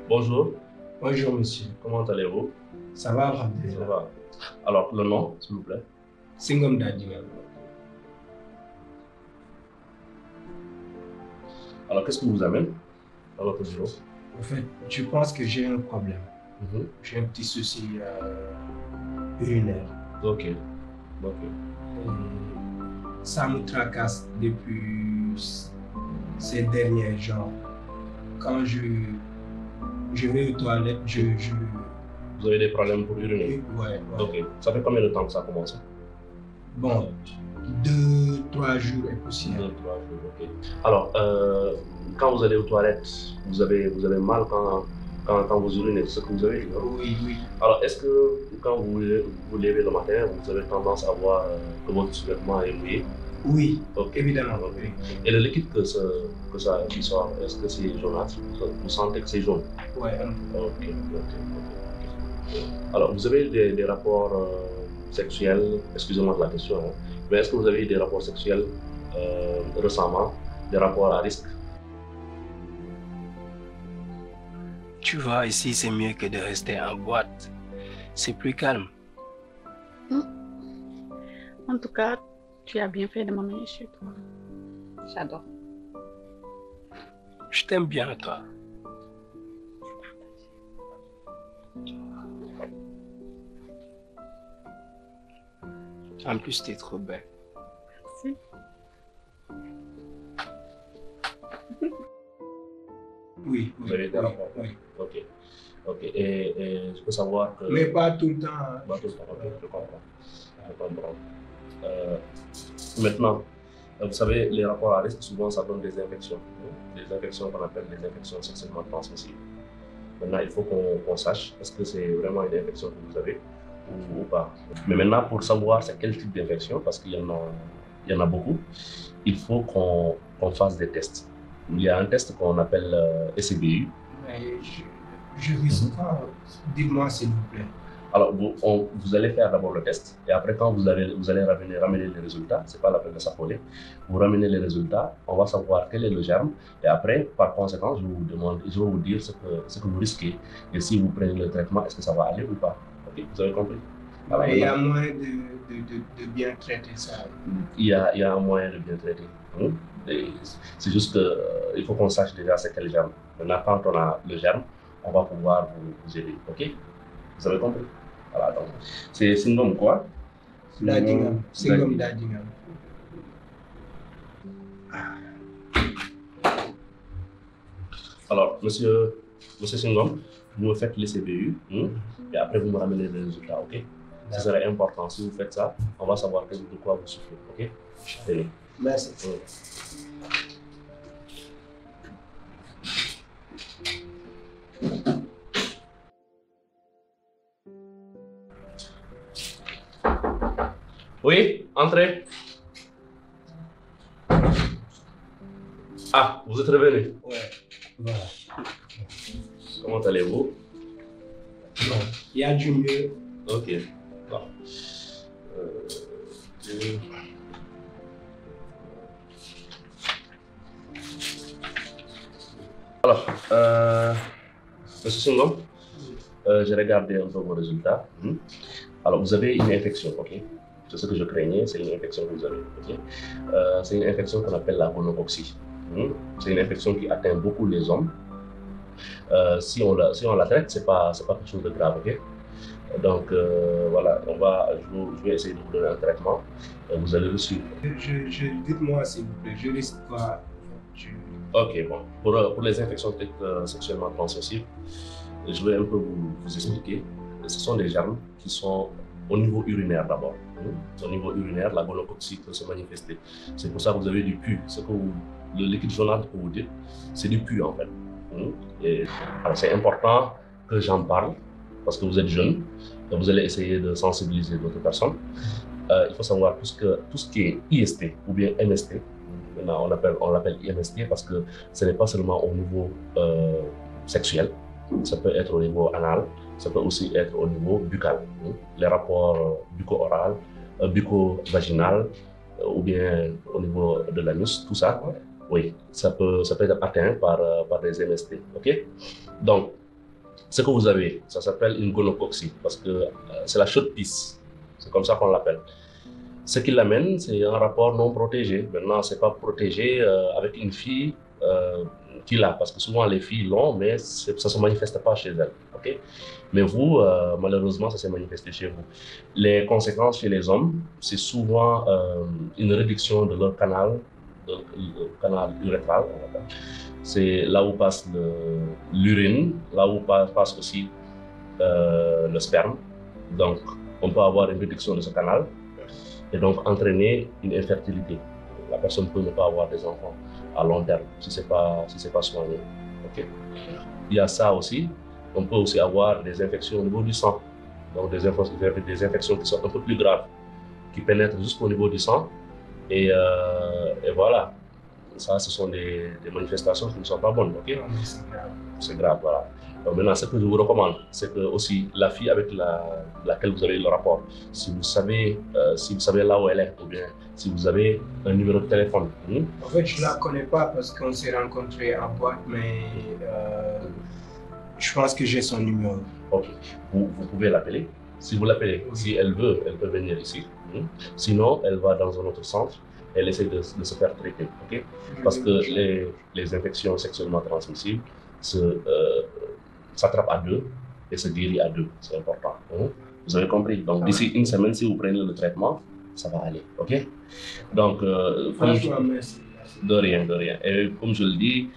Bonjour, Bonjour monsieur, comment allez-vous? ça va, Ça alhamdulillah. va. Alors, le nom, s'il vous plaît. Singom Dadinga. Alors, qu'est-ce qui vous amène à votre bureau? En fait, je pense que j'ai un problème. Mhm. J'ai un petit souci urinaire. Ok, ok. Et ça me tracasse depuis ces derniers jours. Quand je vais aux toilettes, Vous avez des problèmes pour uriner? ouais. Ok. Ça fait combien de temps que ça a commencé? Bon, 2-3 jours est possible. 2, 3 jours, ok. Alors, quand vous allez aux toilettes, vous avez mal quand vous urinez, c'est ce que vous avez dit, non? Oui, oui. Alors, est-ce que quand vous levez le matin, vous avez tendance à voir que votre sous-vêtement est mouillé? Oui, Ok. évidemment. Ok. Oui. Et le liquide qui sort, est-ce que c'est jaunâtre? Vous sentez que c'est jaune? Ouais. Ok, ok. Alors, vous avez eu des rapports sexuels, excusez-moi de la question, hein, mais est-ce que vous avez eu des rapports sexuels récemment, des rapports à risque? Tu vois, ici, c'est mieux que de rester en boîte. C'est plus calme. En tout cas, tu as bien fait de m'amener chez toi. J'adore. Je t'aime bien, toi. En plus, t'es trop belle. Merci. Oui, Vous avez des rapports? oui. Ok. Ok. Et je peux savoir que... Mais pas tout le temps. Hein. Pas tout le temps, ok, je comprends. Je comprends. Maintenant, vous savez, les rapports à risque, souvent, ça donne des infections. Des infections qu'on appelle des infections sexuellement transmissibles. Maintenant, il faut qu'on sache est-ce que c'est vraiment une infection que vous avez ou pas. Mais maintenant, pour savoir c'est quel type d'infection, parce qu'il y en a beaucoup, il faut qu'on fasse des tests. Il y a un test qu'on appelle SCBU. Mais je risque pas. Dites-moi s'il vous plaît. Alors, vous allez faire d'abord le test et après, quand vous allez ramener les résultats, c'est pas la peine de s'affoler. Vous ramenez les résultats, on va savoir quel est le germe et après, par conséquent, je vais vous dire ce que vous risquez et si vous prenez le traitement, est-ce que ça va aller ou pas. Ok, vous avez compris? Alors, il y a moyen de bien traiter ça. Il y a un moyen de bien traiter. C'est juste qu'il faut qu'on sache déjà c'est quel germe. Maintenant, quand on a le germe, on va pouvoir vous aider. Ok? Vous avez compris? Voilà, donc c'est Singom quoi? Dadingham. Singom Dadingham. Alors, monsieur Singom, vous me faites les CBU et après vous me ramenez les résultats, ok? Ce serait important. Si vous faites ça, on va savoir de quoi vous souffrez, ok? Tenez. Merci. Oui, entrez. Ah, vous êtes revenu. Ouais, voilà. Comment allez-vous? Bon, il y a du mieux. Ok. Bon. Alors, monsieur Singom, j'ai regardé un peu vos résultats. Alors, vous avez une infection, ok? C'est ce que je craignais, c'est une infection que vous avez, ok? C'est une infection qu'on appelle la gonocoxie. C'est une infection qui atteint beaucoup les hommes. Si on la traite, c'est pas quelque chose de grave, ok? Donc, voilà, je vais essayer de vous donner un traitement et vous allez le suivre. Dites-moi s'il vous plaît, je risque pas. Ok, bon. Pour les infections sexuellement transmissibles, Je vais un peu vous expliquer. Ce sont des germes qui sont au niveau urinaire d'abord. Au niveau urinaire, la gonococcie peut se manifester. C'est pour ça que vous avez du pus. Le liquide jaunâtre que vous dites, c'est du pus en fait. Et c'est important que j'en parle parce que vous êtes jeune et vous allez essayer de sensibiliser d'autres personnes. Il faut savoir tout ce qui est IST ou bien MST, maintenant on l'appelle IMST parce que ce n'est pas seulement au niveau sexuel, ça peut être au niveau anal, ça peut aussi être au niveau buccal. Les rapports bucco-oral, bucco-vaginal ou bien au niveau de l'anus, tout ça, oui, ça peut être atteint par des MST. Ok? Donc, ce que vous avez, ça s'appelle une gonococcie parce que c'est la chaude pisse, c'est comme ça qu'on l'appelle. Ce qui l'amène, c'est un rapport non protégé. Maintenant, ce n'est pas protégé avec une fille qui l'a, parce que souvent les filles l'ont, mais ça ne se manifeste pas chez elles. Okay? Mais vous, malheureusement, ça s'est manifesté chez vous. Les conséquences chez les hommes, c'est souvent une réduction de leur canal, urétral. C'est là où passe l'urine, là où passe aussi le sperme. Donc, on peut avoir une réduction de ce canal et donc entraîner une infertilité. La personne peut ne pas avoir des enfants à long terme si c'est pas soigné. Okay? Il y a ça aussi. On peut aussi avoir des infections au niveau du sang, donc des infections qui sont un peu plus graves, qui pénètrent jusqu'au niveau du sang. Et voilà, ça, ce sont des manifestations qui ne sont pas bonnes. Okay? C'est grave, voilà. Donc maintenant, ce que je vous recommande, c'est que aussi la fille avec laquelle vous avez le rapport, si vous savez là où elle est, ou bien si vous avez un numéro de téléphone. En fait, je ne la connais pas parce qu'on s'est rencontrés en boîte, mais je pense que j'ai son numéro. Ok. Vous pouvez l'appeler. Si vous l'appelez, si elle veut, elle peut venir ici. Sinon, elle va dans un autre centre. Elle essaie de se faire traiter. Okay? Parce que les infections sexuellement transmissibles s'attrapent à deux et se guérit à deux. C'est important. Vous avez compris? Donc, d'ici une semaine, si vous prenez le traitement, ça va aller. OK? Donc, de rien. Et comme je le dis,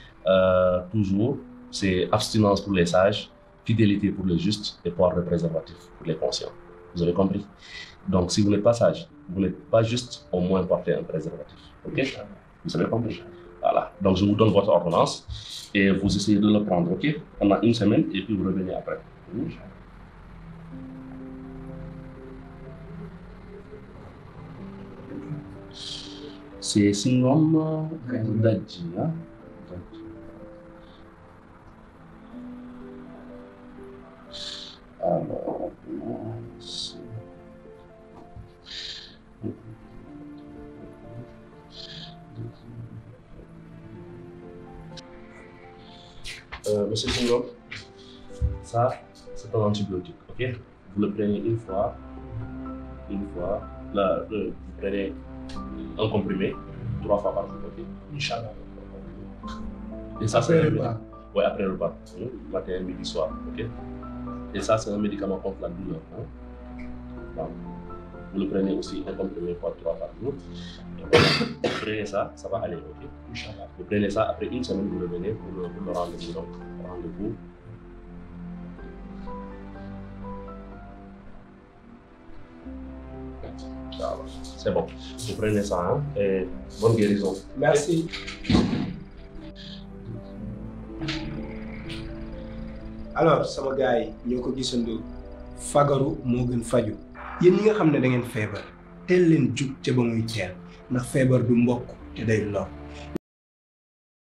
toujours, c'est abstinence pour les sages, fidélité pour les justes et port de préservatif pour les conscients. Vous avez compris? Donc, si vous n'êtes pas sage, vous n'êtes pas juste, au moins portez un préservatif. OK? Vous avez compris? Voilà. Donc, je vous donne votre ordonnance et vous essayez de le prendre. OK? Pendant une semaine et puis vous revenez après. C'est syndrome d'Adji. Alors, monsieur Singom, ça c'est un antibiotique, ok? Vous le prenez une fois, là, vous prenez un comprimé 3 fois par jour, ok? Inch'Allah. Et ça, après le repas? Oui, après le repas, matin, midi, soir, ok? Et ça, c'est un médicament contre la douleur. Donc, vous le prenez aussi un comprimé 3 par jour. Vous prenez ça, ça va aller, ok? Inch'Allah. Vous prenez ça, après une semaine, vous revenez pour le rendez-vous. Donc, rendez-vous. C'est bon. Vous prenez ça, et bonne guérison. Merci. Alors sama gars yi ñoo ko gisandoo fagaru moo gën faju yéen ñi nga xam ne da ngeen feebar teel leen jug ca ba muy teel ndax feebar du mbokk te day lor